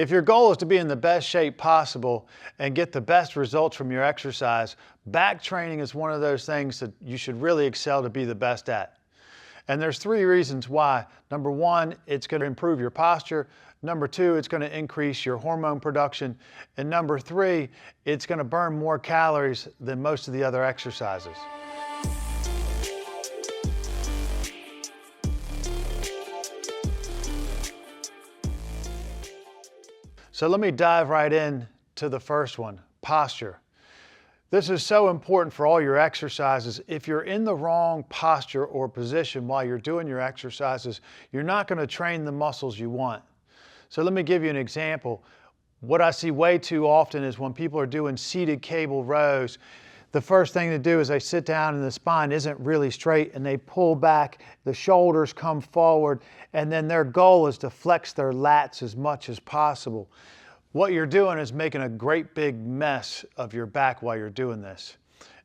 If your goal is to be in the best shape possible and get the best results from your exercise, back training is one of those things that you should really excel to be the best at. And there's 3 reasons why. Number 1, it's going to improve your posture. Number 2, it's going to increase your hormone production. And number 3, it's going to burn more calories than most of the other exercises. So let me dive right in to the first one, posture. This is so important for all your exercises. If you're in the wrong posture or position while you're doing your exercises, you're not going to train the muscles you want. So let me give you an example. What I see way too often is when people are doing seated cable rows, the first thing to do is they sit down and the spine isn't really straight and they pull back, the shoulders come forward, and then their goal is to flex their lats as much as possible. What you're doing is making a great big mess of your back while you're doing this.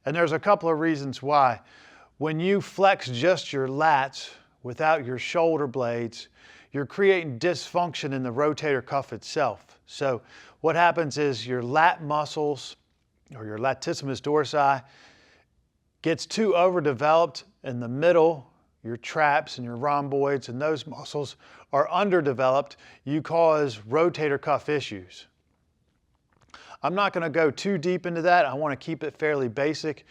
And there's a couple of reasons why. When you flex just your lats without your shoulder blades, you're creating dysfunction in the rotator cuff itself. So what happens is your lat muscles, or your latissimus dorsi, gets too overdeveloped in the middle. Your traps and your rhomboids and those muscles are underdeveloped. You cause rotator cuff issues. I'm not going to go too deep into that. I want to keep it fairly basic,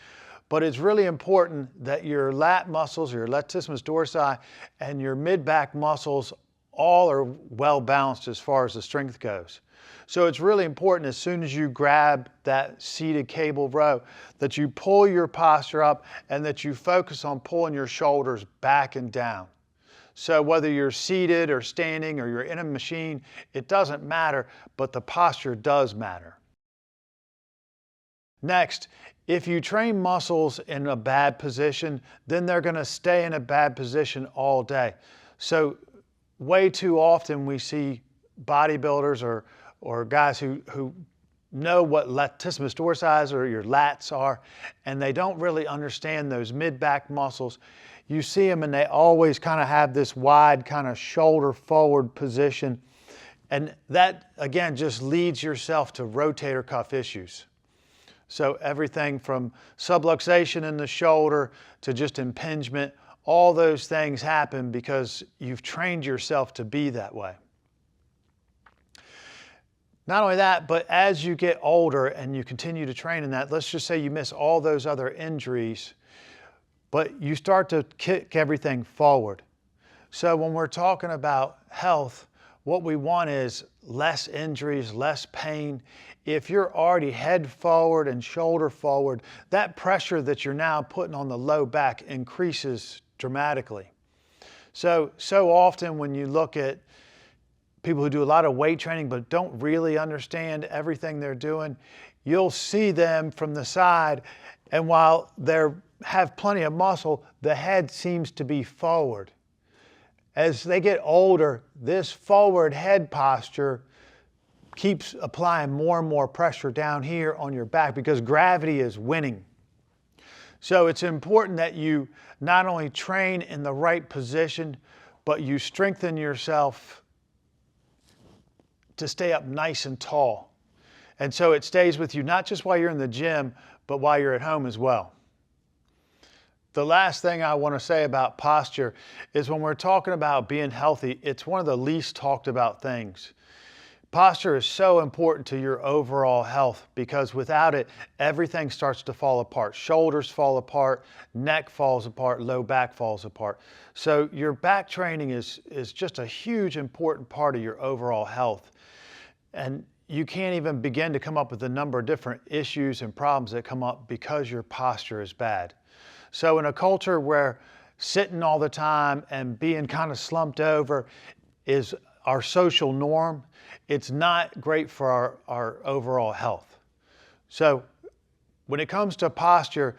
but it's really important that your lat muscles, your latissimus dorsi, and your mid-back muscles all are well balanced as far as the strength goes. So it's really important as soon as you grab that seated cable row that you pull your posture up and that you focus on pulling your shoulders back and down. So whether you're seated or standing or you're in a machine, it doesn't matter, but the posture does matter. Next, if you train muscles in a bad position, then they're going to stay in a bad position all day. So way too often we see bodybuilders or guys who know what latissimus dorsi or your lats are, and they don't really understand those mid-back muscles. You see them and they always kind of have this wide kind of shoulder forward position. And that, again, just leads yourself to rotator cuff issues. So everything from subluxation in the shoulder to just impingement, all those things happen because you've trained yourself to be that way. Not only that, but as you get older and you continue to train in that, let's just say you miss all those other injuries, but you start to kick everything forward. So when we're talking about health, what we want is less injuries, less pain. If you're already head forward and shoulder forward, that pressure that you're now putting on the low back increases dramatically. So often when you look at people who do a lot of weight training but don't really understand everything they're doing, you'll see them from the side, and while they have plenty of muscle, the head seems to be forward. As they get older, this forward head posture keeps applying more and more pressure down here on your back because gravity is winning. So it's important that you not only train in the right position, but you strengthen yourself to stay up nice and tall. And so it stays with you not just while you're in the gym, but while you're at home as well. The last thing I want to say about posture is when we're talking about being healthy, it's one of the least talked about things. Posture is so important to your overall health because without it, everything starts to fall apart. Shoulders fall apart, neck falls apart, low back falls apart. So your back training is just a huge important part of your overall health. And you can't even begin to come up with a number of different issues and problems that come up because your posture is bad. So in a culture where sitting all the time and being kind of slumped over is our social norm, it's not great for our overall health. So when it comes to posture,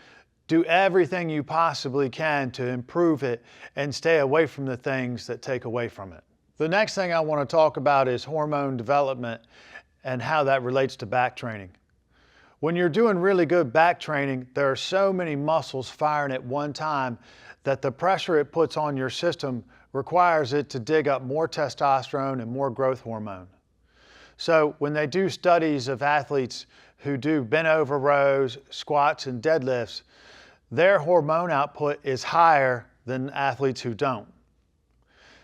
do everything you possibly can to improve it and stay away from the things that take away from it. The next thing I want to talk about is hormone development and how that relates to back training. When you're doing really good back training, there are so many muscles firing at one time that the pressure it puts on your system requires it to dig up more testosterone and more growth hormone. So when they do studies of athletes who do bent over rows, squats, and deadlifts, their hormone output is higher than athletes who don't.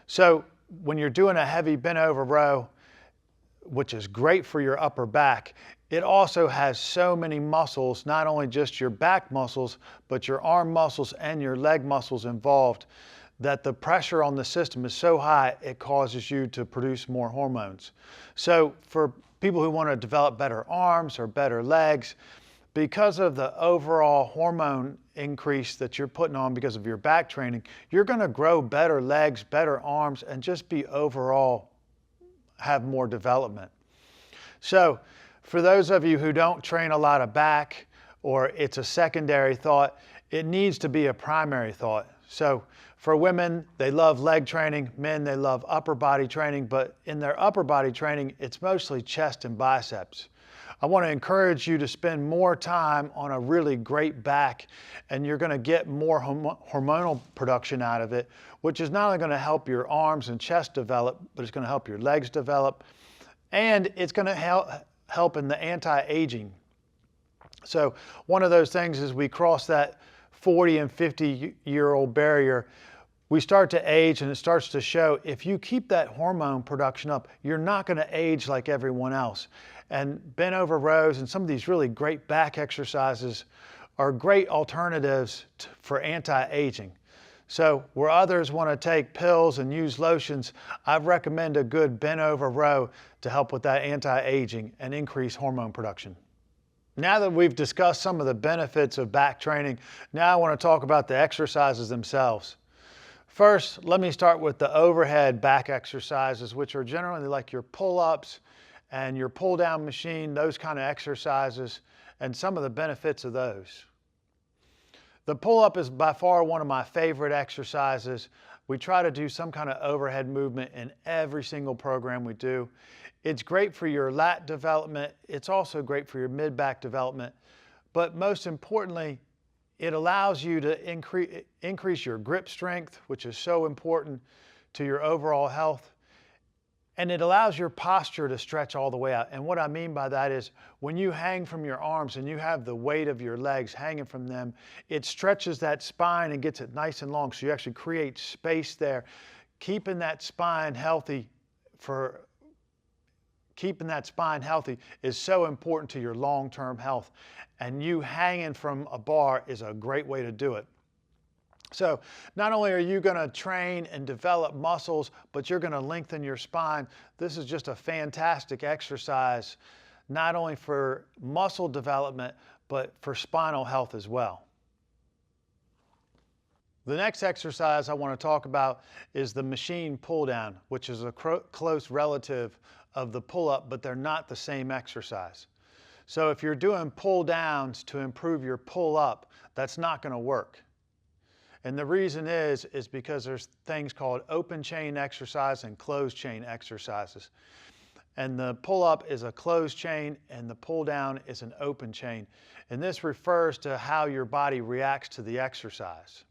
So when you're doing a heavy bent over row, which is great for your upper back, it also has so many muscles, not only just your back muscles, but your arm muscles and your leg muscles involved, that the pressure on the system is so high it causes you to produce more hormones. So for people who want to develop better arms or better legs, because of the overall hormone increase that you're putting on because of your back training, you're going to grow better legs, better arms, and just be overall have more development. So for those of you who don't train a lot of back, or it's a secondary thought, it needs to be a primary thought. So for women, they love leg training. Men, they love upper body training, but in their upper body training, it's mostly chest and biceps. I want to encourage you to spend more time on a really great back, and you're going to get more hormonal production out of it, which is not only going to help your arms and chest develop, but it's going to help your legs develop, and it's going to help in the anti-aging. So one of those things is we cross that 40 and 50-year-old barrier. We start to age, and it starts to show if you keep that hormone production up, you're not going to age like everyone else. And bent over rows and some of these really great back exercises are great alternatives for anti-aging. So where others want to take pills and use lotions, I recommend a good bent over row to help with that anti-aging and increase hormone production. Now that we've discussed some of the benefits of back training, now I want to talk about the exercises themselves. First, let me start with the overhead back exercises, which are generally like your pull-ups and your pull-down machine, those kind of exercises, and some of the benefits of those. The pull-up is by far one of my favorite exercises. We try to do some kind of overhead movement in every single program we do. It's great for your lat development. It's also great for your mid-back development. But most importantly, it allows you to increase your grip strength, which is so important to your overall health. And it allows your posture to stretch all the way out. And what I mean by that is when you hang from your arms and you have the weight of your legs hanging from them, it stretches that spine and gets it nice and long. So you actually create space there. Keeping that spine healthy is so important to your long-term health. And you hanging from a bar is a great way to do it. So not only are you going to train and develop muscles, but you're going to lengthen your spine. This is just a fantastic exercise, not only for muscle development, but for spinal health as well. The next exercise I want to talk about is the machine pull down, which is a close relative of the pull-up, but they're not the same exercise. So if you're doing pull downs to improve your pull up, that's not going to work. And the reason is because there's things called open chain exercise and closed chain exercises. And the pull up is a closed chain and the pull down is an open chain. And this refers to how your body reacts to the exercise.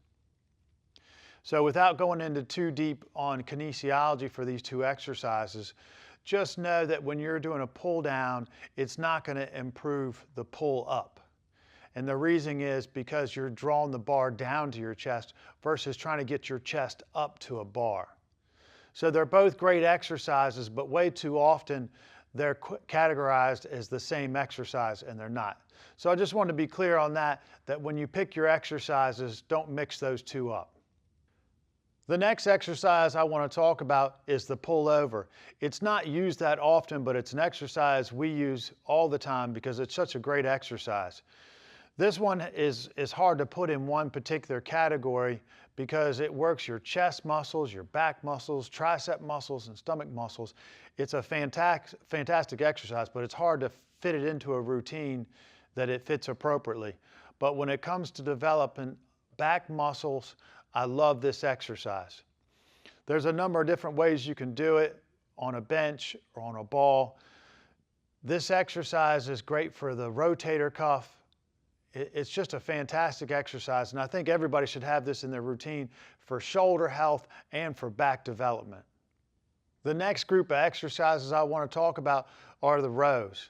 So without going into too deep on kinesiology for these two exercises, just know that when you're doing a pull down, it's not going to improve the pull up. And the reason is because you're drawing the bar down to your chest versus trying to get your chest up to a bar. So they're both great exercises, but way too often they're categorized as the same exercise, and they're not. So I just want to be clear on that when you pick your exercises, don't mix those two up. The next exercise I want to talk about is the pull over. It's not used that often, but it's an exercise we use all the time because it's such a great exercise. This one is hard to put in one particular category because it works your chest muscles, your back muscles, tricep muscles, and stomach muscles. It's a fantastic exercise, but it's hard to fit it into a routine that it fits appropriately. But when it comes to developing back muscles, I love this exercise. There's a number of different ways you can do it on a bench or on a ball. This exercise is great for the rotator cuff. It's just a fantastic exercise, and I think everybody should have this in their routine for shoulder health and for back development. The next group of exercises I want to talk about are the rows.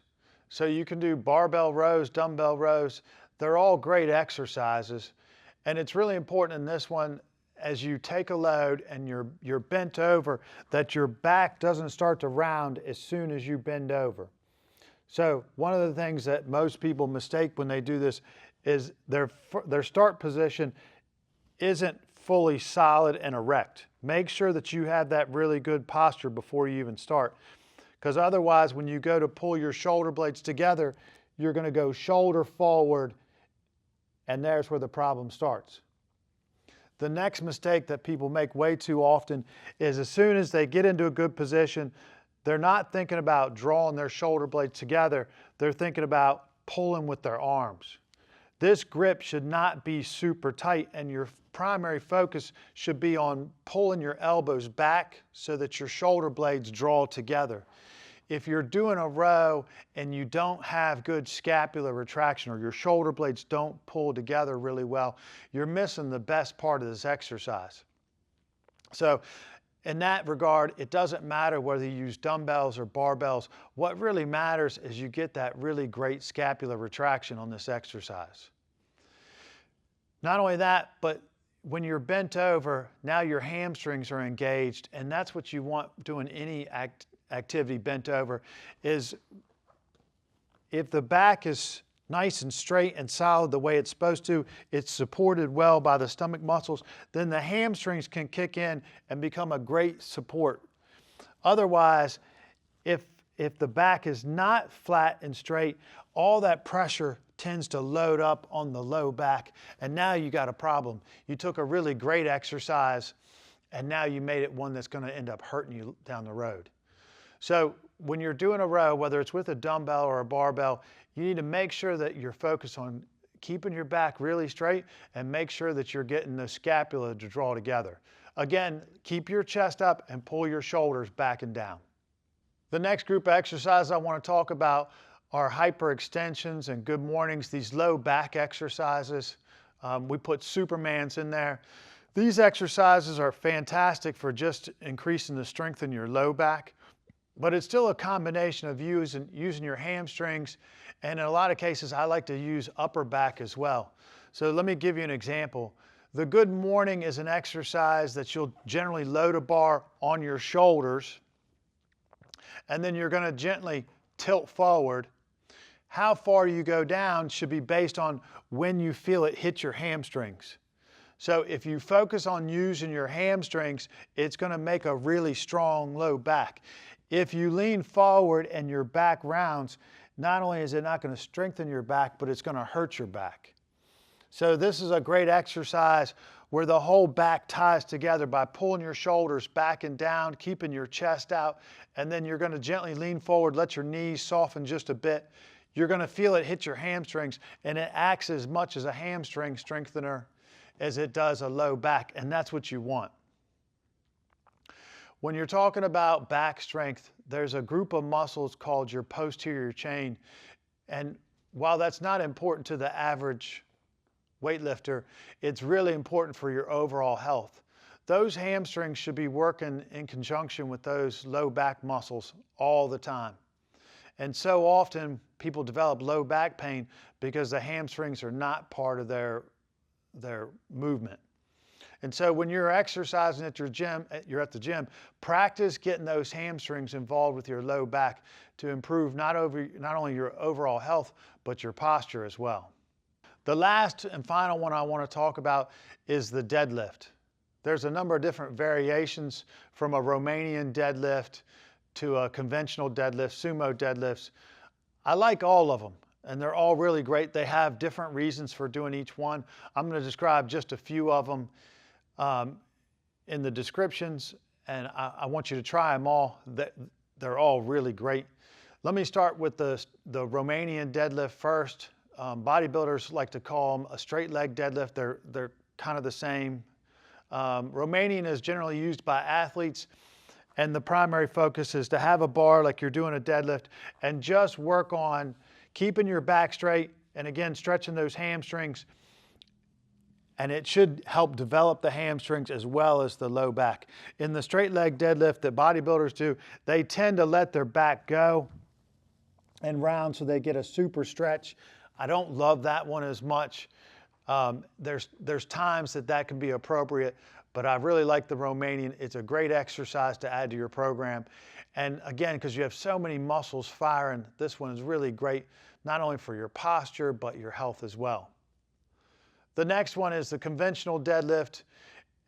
So you can do barbell rows, dumbbell rows. They're all great exercises. And it's really important in this one, as you take a load and you're bent over, that your back doesn't start to round as soon as you bend over. So one of the things that most people mistake when they do this is their start position isn't fully solid and erect. Make sure that you have that really good posture before you even start, because otherwise when you go to pull your shoulder blades together, you're going to go shoulder forward, and there's where the problem starts. The next mistake that people make way too often is as soon as they get into a good position, they're not thinking about drawing their shoulder blades together, they're thinking about pulling with their arms. This grip should not be super tight, and your primary focus should be on pulling your elbows back so that your shoulder blades draw together. If you're doing a row and you don't have good scapular retraction, or your shoulder blades don't pull together really well, you're missing the best part of this exercise. So in that regard, it doesn't matter whether you use dumbbells or barbells. What really matters is you get that really great scapular retraction on this exercise. Not only that, but when you're bent over, now your hamstrings are engaged, and that's what you want doing any activity bent over, is if the back is nice and straight and solid the way it's supposed to, it's supported well by the stomach muscles, then the hamstrings can kick in and become a great support. Otherwise, if the back is not flat and straight, all that pressure tends to load up on the low back, and now you got a problem. You took a really great exercise and now you made it one that's going to end up hurting you down the road. So when you're doing a row, whether it's with a dumbbell or a barbell, you need to make sure that you're focused on keeping your back really straight and make sure that you're getting the scapula to draw together. Again, keep your chest up and pull your shoulders back and down. The next group of exercises I want to talk about are hyperextensions and good mornings, these low back exercises. We put Supermans in there. These exercises are fantastic for just increasing the strength in your low back, but it's still a combination of using your hamstrings, and in a lot of cases I like to use upper back as well. So let me give you an example. The good morning is an exercise that you'll generally load a bar on your shoulders, and then you're going to gently tilt forward. How far you go down should be based on when you feel it hit your hamstrings. So if you focus on using your hamstrings, it's going to make a really strong low back. If you lean forward and your back rounds, not only is it not going to strengthen your back, but it's going to hurt your back. So this is a great exercise where the whole back ties together by pulling your shoulders back and down, keeping your chest out, and then you're going to gently lean forward, let your knees soften just a bit. You're going to feel it hit your hamstrings, and it acts as much as a hamstring strengthener as it does a low back, and that's what you want. When you're talking about back strength, there's a group of muscles called your posterior chain, and while that's not important to the average weightlifter, it's really important for your overall health. Those hamstrings should be working in conjunction with those low back muscles all the time. And so often people develop low back pain because the hamstrings are not part of their movement. And so when you're exercising at your gym, you're at the gym, practice getting those hamstrings involved with your low back to improve not only your overall health, but your posture as well. The last and final one I want to talk about is the deadlift. There's a number of different variations, from a Romanian deadlift to a conventional deadlift, sumo deadlifts. I like all of them, and they're all really great. They have different reasons for doing each one. I'm going to describe just a few of them in the descriptions, and I want you to try them all. They're all really great. Let me start with the Romanian deadlift first. Bodybuilders like to call them a straight leg deadlift. They're kind of the same. Romanian is generally used by athletes, and the primary focus is to have a bar like you're doing a deadlift and just work on keeping your back straight, and again, stretching those hamstrings and it should help develop the hamstrings as well as the low back. In the straight leg deadlift that bodybuilders do, they tend to let their back go and round so they get a super stretch. I don't love that one as much. There's times that can be appropriate, but I really like the Romanian. It's a great exercise to add to your program. And again, because you have so many muscles firing, this one is really great, not only for your posture, but your health as well. The next one is the conventional deadlift,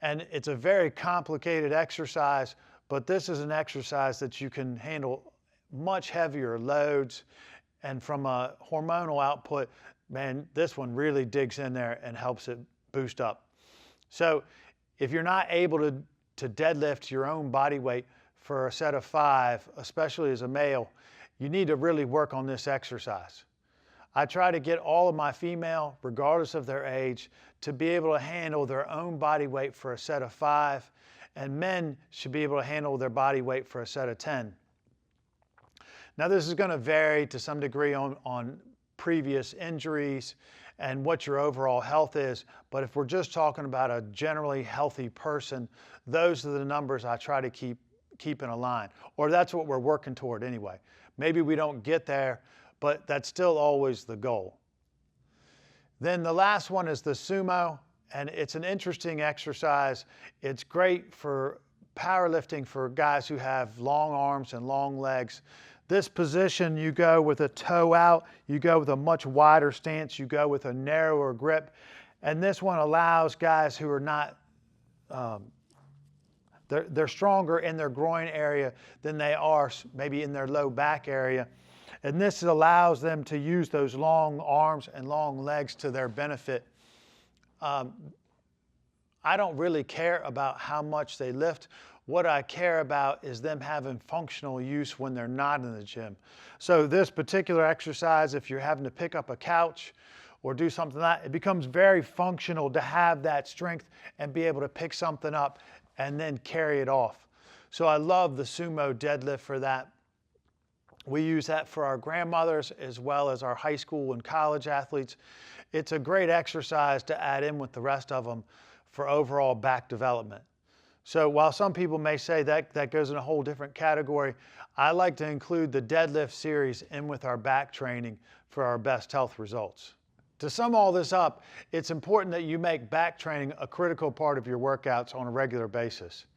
and it's a very complicated exercise, but this is an exercise that you can handle much heavier loads, and from a hormonal output, man, this one really digs in there and helps it boost up. So if you're not able to deadlift your own body weight for a set of 5, especially as a male, you need to really work on this exercise. I try to get all of my female, regardless of their age, to be able to handle their own body weight for a set of 5, and men should be able to handle their body weight for a set of 10. Now this is going to vary to some degree on previous injuries and what your overall health is, but if we're just talking about a generally healthy person, those are the numbers I try to keep in a line, or that's what we're working toward anyway. Maybe we don't get there, but that's still always the goal. Then the last one is the sumo, and it's an interesting exercise. It's great for powerlifting for guys who have long arms and long legs. This position, you go with a toe out, you go with a much wider stance, you go with a narrower grip, and this one allows guys who are not, they're stronger in their groin area than they are maybe in their low back area. And this allows them to use those long arms and long legs to their benefit. I don't really care about how much they lift. What I care about is them having functional use when they're not in the gym. So this particular exercise, if you're having to pick up a couch or do something like that, it becomes very functional to have that strength and be able to pick something up and then carry it off. So I love the sumo deadlift for that. We use that for our grandmothers as well as our high school and college athletes. It's a great exercise to add in with the rest of them for overall back development. So while some people may say that goes in a whole different category, I like to include the deadlift series in with our back training for our best health results. To sum all this up, it's important that you make back training a critical part of your workouts on a regular basis.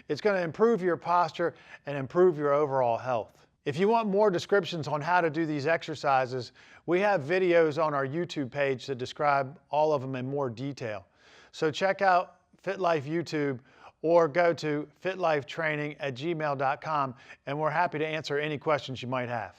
It's going to improve your posture and improve your overall health. If you want more descriptions on how to do these exercises, we have videos on our YouTube page that describe all of them in more detail. So check out FitLife YouTube or go to fitlifetraining@gmail.com, and we're happy to answer any questions you might have.